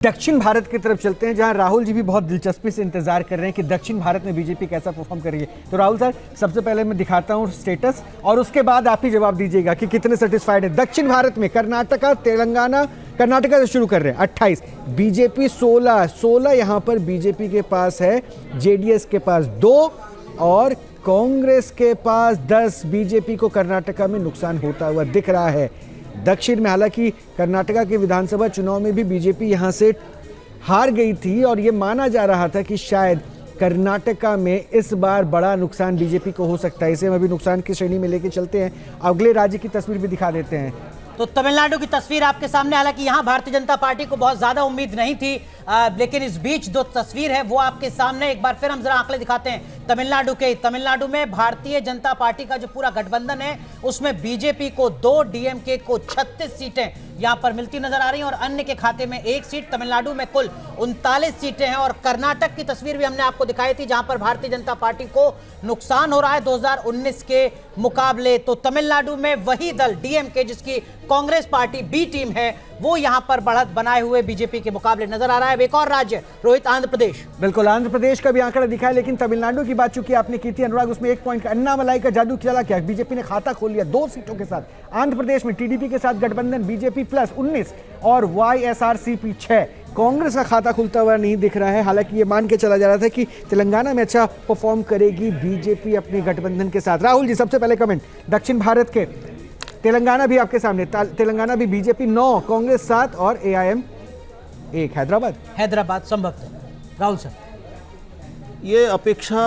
दक्षिण भारत की तरफ चलते हैं, जहां राहुल जी भी बहुत दिलचस्पी से इंतजार कर रहे हैं कि दक्षिण भारत में बीजेपी कैसा परफॉर्म करेगी। तो राहुल सर, सबसे पहले मैं दिखाता हूं स्टेटस और उसके बाद आप ही जवाब दीजिएगा कि कितने सेटिस्फाइड है। दक्षिण भारत में कर्नाटका, तेलंगाना, कर्नाटका से शुरू कर रहे हैं 28, बीजेपी 16 यहां पर बीजेपी के पास है, जेडीएस के पास 2 और कांग्रेस के पास 10। बीजेपी को कर्नाटका में नुकसान होता हुआ दिख रहा है। दक्षिण में हालांकि कर्नाटका के विधानसभा चुनाव में भी बीजेपी यहां से हार गई थी और यह माना जा रहा था कि शायद कर्नाटका में इस बार बड़ा नुकसान बीजेपी को हो सकता है। इसे हम अभी नुकसान की श्रेणी में लेके चलते हैं, अगले राज्य की तस्वीर भी दिखा देते हैं। तो तमिलनाडु की तस्वीर आपके सामने, हालांकि यहां भारतीय जनता पार्टी को बहुत ज्यादा उम्मीद नहीं थी, लेकिन इस बीच जो तस्वीर है वो आपके सामने। एक बार फिर हम जरा आंकड़े दिखाते हैं तमिलनाडु में भारतीय जनता पार्टी का जो पूरा गठबंधन है उसमें बीजेपी को 2, डीएमके को 36 सीटें यहां पर मिलती नजर आ रही हैं और अन्य के खाते में 1 सीट। तमिलनाडु में कुल 39 सीटें हैं और कर्नाटक की तस्वीर भी हमने आपको दिखाई थी, जहां पर भारतीय जनता पार्टी को नुकसान हो रहा है 2019 के मुकाबले। तो तमिलनाडु में वही दल डीएमके, जिसकी कांग्रेस पार्टी बी टीम है, वो यहां पर बढ़त बनाए हुए बीजेपी के मुकाबले नजर आ रहा है। एक और राज्य रोहित, आंध्र प्रदेश। बिल्कुल, आंध्र प्रदेश का भी आंकड़ा दिखा है, लेकिन तमिलनाडु की बात चूंकि आपने की थी अनुराग, उसमें 1 पॉइंट का अन्नामलाई का जादू चला क्या, बीजेपी ने खाता खोल लिया 2 सीटों के साथ। आंध्र प्रदेश में टीडीपी के साथ गठबंधन बीजेपी प्लस 19 और वाईएसआरसीपी 6। कांग्रेस का खाता खुलता हुआ नहीं दिख रहा है। हालांकि ये मान के चला जा रहा था कि तेलंगाना में अच्छा परफॉर्म करेगी बीजेपी अपने गठबंधन के साथ। राहुल जी, सबसे पहले कमेंट दक्षिण भारत के। तेलंगाना भी आपके सामने, तेलंगाना भी बीजेपी 9, कांग्रेस 7 और एआईएम 1। हैदराबाद संभव है। राहुल सर, ये अपेक्षा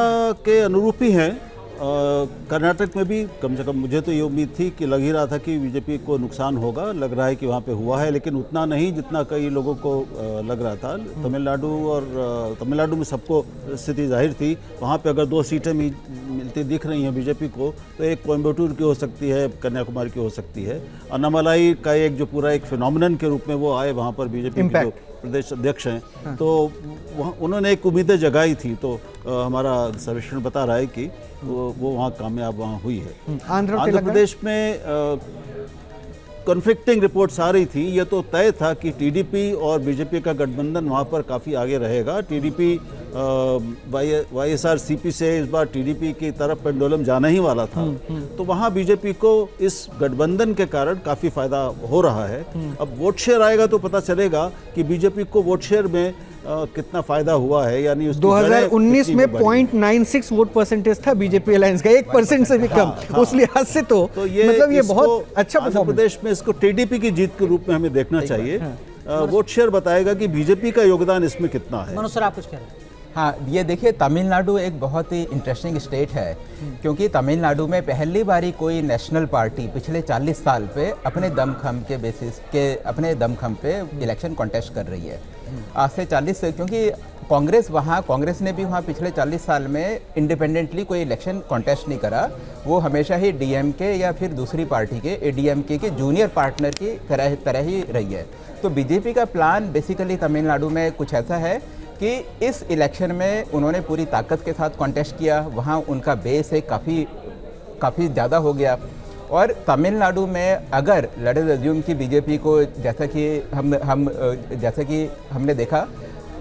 के अनुरूप ही हैं। कर्नाटक में भी कम से कम मुझे तो ये उम्मीद थी कि लग ही रहा था कि बीजेपी को नुकसान होगा, लग रहा है कि वहाँ पे हुआ है, लेकिन उतना नहीं जितना कई लोगों को लग रहा था। तमिलनाडु में सबको स्थिति जाहिर थी, वहाँ पे अगर 2 सीटें मिलती दिख रही हैं बीजेपी को, तो एक कोयम्बटूर की हो सकती है, कन्याकुमारी की हो सकती है। अन्नामलाई का एक जो पूरा एक फिनोमिनन के रूप में वो आए वहाँ पर बीजेपी के जो प्रदेश अध्यक्ष हैं, हाँ। तो उन्होंने एक उम्मीदें जगाई थी, तो हमारा सर्वेक्षण बता रहा है कि वो वहाँ कामयाब हुई है। आंध्र प्रदेश में कॉन्फ्लिक्टिंग रिपोर्ट्स आ रही थी। ये तो तय था कि टीडीपी और बीजेपी का गठबंधन वहाँ पर काफ़ी आगे रहेगा। टीडीपी वाईएसआरसीपी से इस बार टीडीपी की तरफ पेंडुलम जाना ही वाला था, तो वहाँ बीजेपी को इस गठबंधन के कारण काफ़ी फायदा हो रहा है। अब वोट शेयर आएगा तो पता चलेगा कि बीजेपी को वोट शेयर में कितना फायदा हुआ है। यानी 2019 में 0.96 वोट परसेंटेज था बीजेपी अलायंस का, 1% से भी कम। हाँ। उस लिहाज से तो ये मतलब ये बहुत अच्छा आंध्र प्रदेश में इसको टीडीपी की जीत के रूप में हमें देखना चाहिए। वोट शेयर बताएगा कि बीजेपी का योगदान इसमें कितना है। मनोज सर, आप कुछ कह रहे हैं? हाँ, ये देखिए, तमिलनाडु एक बहुत ही इंटरेस्टिंग स्टेट है, क्योंकि तमिलनाडु में पहली बारी कोई नेशनल पार्टी पिछले 40 साल पे अपने दमखम पे इलेक्शन कॉन्टेस्ट कर रही है। आज से 40 से, क्योंकि कांग्रेस ने भी वहाँ पिछले 40 साल में इंडिपेंडेंटली कोई इलेक्शन कॉन्टेस्ट नहीं करा। वो हमेशा ही डीएमके या फिर दूसरी पार्टी के एडीएमके के जूनियर पार्टनर की तरह ही रही है। तो बीजेपी का प्लान बेसिकली तमिलनाडु में कुछ ऐसा है कि इस इलेक्शन में उन्होंने पूरी ताकत के साथ कॉन्टेस्ट किया, वहाँ उनका बेस है काफ़ी ज़्यादा हो गया। और तमिलनाडु में अगर लेट अस अज्यूम कि बीजेपी को जैसा कि हमने देखा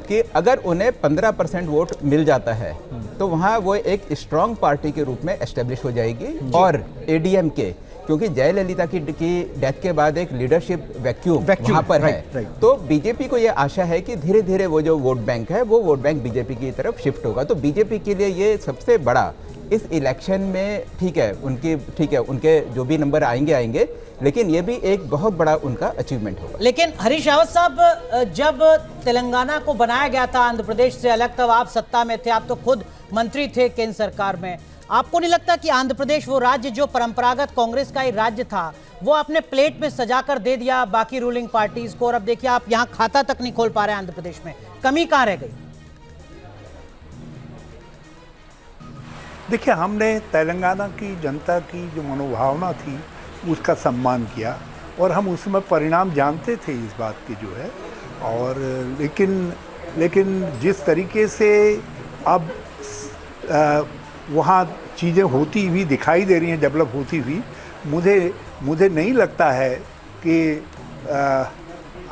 कि अगर उन्हें 15% वोट मिल जाता है तो वहाँ वो एक स्ट्रॉन्ग पार्टी के रूप में एस्टेब्लिश हो जाएगी। और एडीएमके, क्योंकि जयललिता की डेथ के बाद एक लीडरशिप वैक्यूम वहाँ पर है, तो बीजेपी को ये आशा है कि धीरे धीरे वो जो वोट बैंक है वो वोट बैंक बीजेपी की तरफ शिफ्ट होगा। तो बीजेपी के लिए ये सबसे बड़ा इस इलेक्शन में, ठीक है उनके जो भी नंबर आएंगे, लेकिन ये भी एक बहुत बड़ा उनका अचीवमेंट होगा। लेकिन हरीश रावत साहब, जब तेलंगाना को बनाया गया था आंध्र प्रदेश से अलग, तब आप सत्ता में थे, आप तो खुद मंत्री थे केंद्र सरकार में। आपको नहीं लगता कि आंध्र प्रदेश वो राज्य जो परंपरागत कांग्रेस का ही राज्य था, वो आपने प्लेट में सजाकर दे दिया बाकी रूलिंग पार्टीज को, और अब देखिए आप यहाँ खाता तक नहीं खोल पा रहे आंध्र प्रदेश में? कमी कहाँ रह गई? देखिए, हमने तेलंगाना की जनता की जो मनोभावना थी उसका सम्मान किया और हम उसमें परिणाम जानते थे इस बात की जो है। और लेकिन जिस तरीके से अब वहाँ चीज़ें होती हुई दिखाई दे रही हैं, डेवलप होती हुई, मुझे नहीं लगता है कि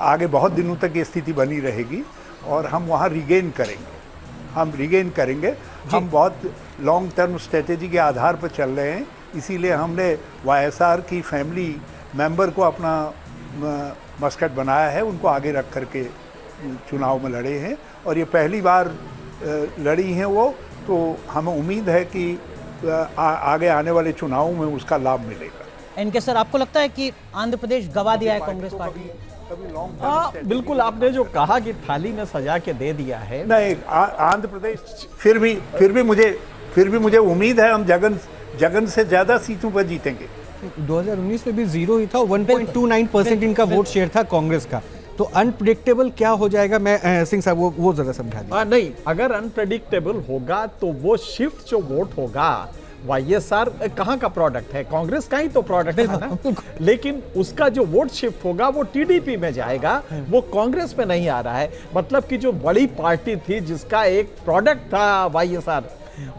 आगे बहुत दिनों तक ये स्थिति बनी रहेगी और हम वहाँ रिगेन करेंगे। हम बहुत लॉन्ग टर्म स्ट्रेटेजी के आधार पर चल रहे हैं, इसीलिए हमने वाईएसआर की फैमिली मेंबर को अपना मस्कट बनाया है, उनको आगे रख करके चुनाव में लड़े हैं और ये पहली बार लड़ी हैं वो, तो हमें उम्मीद है कि आगे आने वाले चुनावों में उसका लाभ मिलेगा। इनके सर, आपको लगता है कि आंध्र प्रदेश गवा दिया है कांग्रेस पार्टी? हाँ बिल्कुल, आपने जो कहा कि थाली में सजा के दे दिया है, नहीं, आंध्र प्रदेश फिर भी मुझे उम्मीद है हम जगन से ज्यादा सीटों पर जीतेंगे। 2019 में भी जीरो ही था, 1.29% इनका वोट शेयर था कांग्रेस का। तो अनप्रिडिक्टेबल क्या हो जाएगा, मैं सिंह साहब वो जरा समझा दीजिए। नहीं, अगर अनप्रेडिक्टेबल होगा तो वो शिफ्ट जो वोट होगा, वाईएसआर कहाँ का प्रोडक्ट है, कांग्रेस का ही तो प्रोडक्ट है ना, लेकिन उसका जो वोट शिफ्ट होगा वो टीडीपी में जाएगा, वो कांग्रेस में नहीं आ रहा है। मतलब कि जो बड़ी पार्टी थी जिसका एक प्रोडक्ट था वाईएसआर,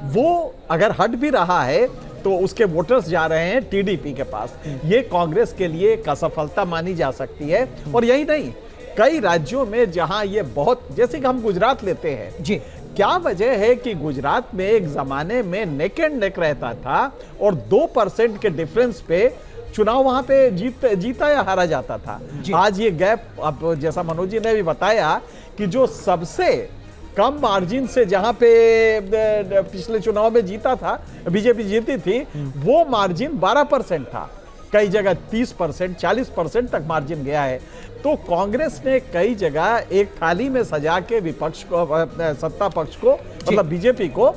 वो अगर हट भी रहा है तो उसके वोटर्स जा रहे हैं टीडीपी के पास। ये कांग्रेस के लिए एक असफलता मानी जा सकती है। और यही नहीं, कई राज्यों में जहां ये बहुत, जैसे कि हम गुजरात लेते हैं जी, क्या वजह है कि गुजरात में एक जमाने में नेक एंड नेक रहता था और 2% के डिफरेंस पे चुनाव वहां पे जीता या हारा जाता था। आज ये गैप, अब जैसा मनोज जी ने भी बताया कि जो सबसे कम मार्जिन से जहां पे पिछले चुनाव में जीता था, बीजेपी जीती थी, वो मार्जिन 12% था, कई जगह 30%, 40% तक मार्जिन गया है। तो कांग्रेस ने कई जगह एक थाली में सजा के विपक्ष को, सत्ता पक्ष को, मतलब बीजेपी को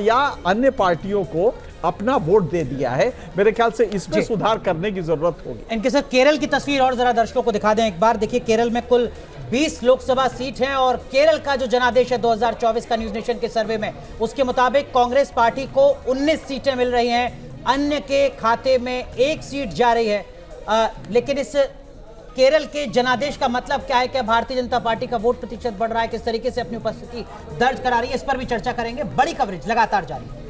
या अन्य पार्टियों को अपना वोट दे दिया है। मेरे ख्याल से इसमें सुधार करने की जरूरत होगी। इनके साथ केरल की तस्वीर और जरा दर्शकों को दिखा दें एक बार। देखिए, केरल में कुल 20 लोकसभा सीट हैं और केरल का जो जनादेश है 2024 का न्यूज नेशन के सर्वे में, उसके मुताबिक कांग्रेस पार्टी को 19 सीटें मिल रही हैं, अन्य के खाते में 1 सीट जा रही है। लेकिन इस केरल के जनादेश का मतलब क्या है? क्या भारतीय जनता पार्टी का वोट प्रतिशत बढ़ रहा है? किस तरीके से अपनी उपस्थिति दर्ज करा रही है? इस पर भी चर्चा करेंगे। बड़ी कवरेज लगातार जारी है।